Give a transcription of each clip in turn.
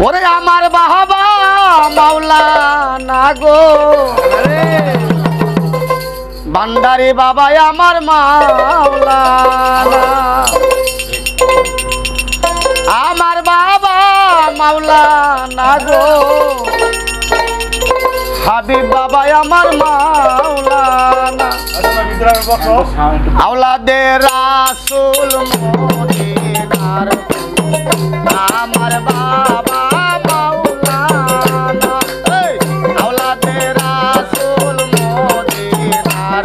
ওরে আমার বাবা মাওলানা গো ভান্ডারি বাবা আমার মাওলানা আমার বাবা মাওলানা গো হাবিব বাবা আমার মাওলানা আওলাদে রাসূল মদিনার আমার বাবা মাওলানা আওলাদে রাসূল মদিনার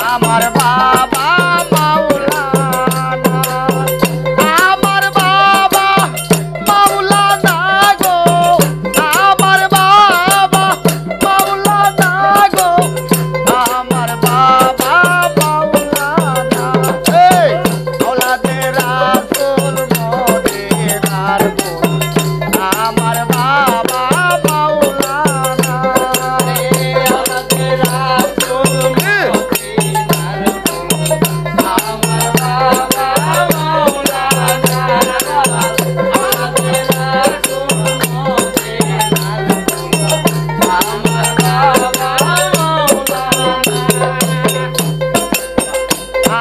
আমার বাবা মাওলানা আমার বাবা মাওলানা গো আমার বাবা মাওলানা গো আমার বাবা মাওলানা আওলাদে রাসূল মদিনার আমার বাবা মাওলানা আওলাদে রাসূল মদিনার আমার বাবা মাওলানা আওলাদে রাসূল মদিনার আমার বাবা মাওলানা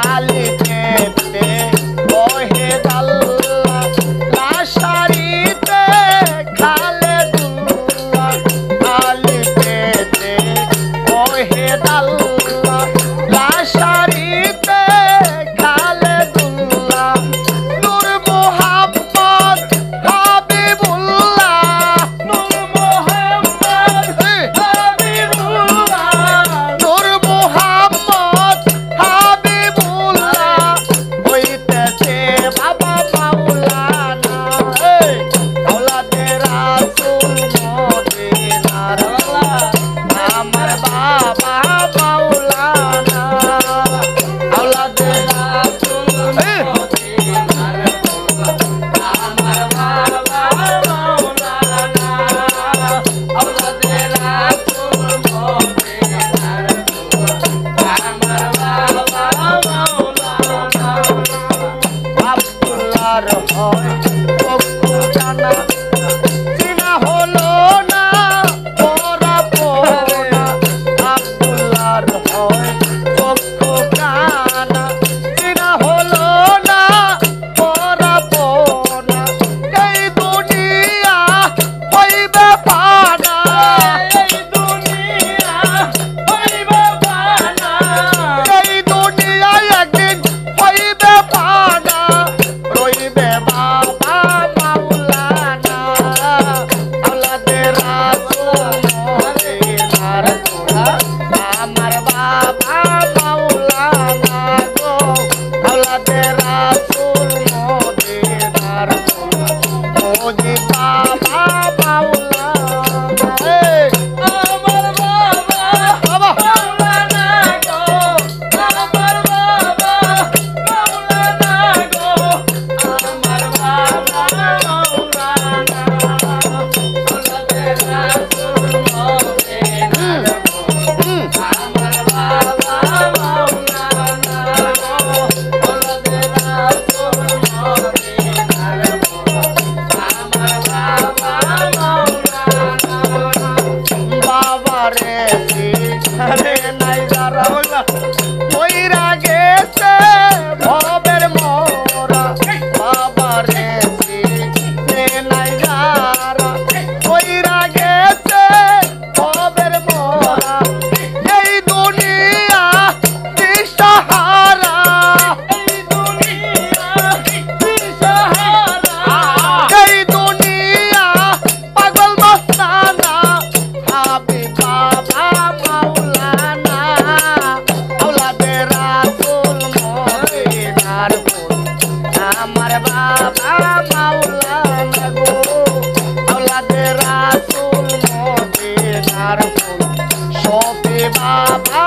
আলিতে ওহে আল্লাহ লাশারিতে খালেদুল্লাহ আলিতে ওহে আল্লাহ লাশারিতে খালেদুল্লাহ নূর মুহাম্মদ হাবিবুল্লাহ নূর মুহাম্মদ হাবিবুল্লাহ নূর মুহাম্মদ হাবিবুল্লাহ হইতেছে বাবা মাওলানা আওলাদে রাসূল মদিনার আমার বাবা মাওলানা আওলাদে রাসূল মদিনার আমার বাবা মাওলানা আওলাদে রাসূল মদিনার আমার বাবা মাওলানা আব্দুল্লাহর হয় চক্ষু জানা চিনা হলো না পরা পোনা আব্দুল্লাহর হয় চক্ষু কানা চিনা হলো না পরা পোনা এই দুনিয়া হইবে পানা এই দুনিয়া হইবে পানা এই দুনিয়া একদিন হইবে পানা রইবে বাবা মাওলানা আওলাদে রাসূল মদিনার আমার বাবা মাওলানা গো আওলাদে রাসূল মদিনার ওজি বাবা মাওলানা আমার বাবা মাওলানা গো আমার বাবা মাওলানা গো আমার বাবা মাওলানা আওলাদে রাসূল মদিনার আমার বাবা মাওলানা গো আওলাদে রাসূল মদিনার আমার বাবা মাওলানা বাবা রে রে নাই যারা কইরা গেছে ভবের মোরা বাবা রে নাই যারা কইরা গেছে ভবের মোরা এই দুনিয়া দিশাহারা এই দুনিয়া দিশাহারা এই দুনিয়া পাগল মস্তানা হাবিব বাবা মাওলানা আওলাদে রাসূল মদিনার আমার বাবা মাওলানা গো আওলাদে রাসূল মদিনার শফি বাবা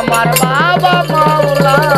আমার বাবা মাওলানা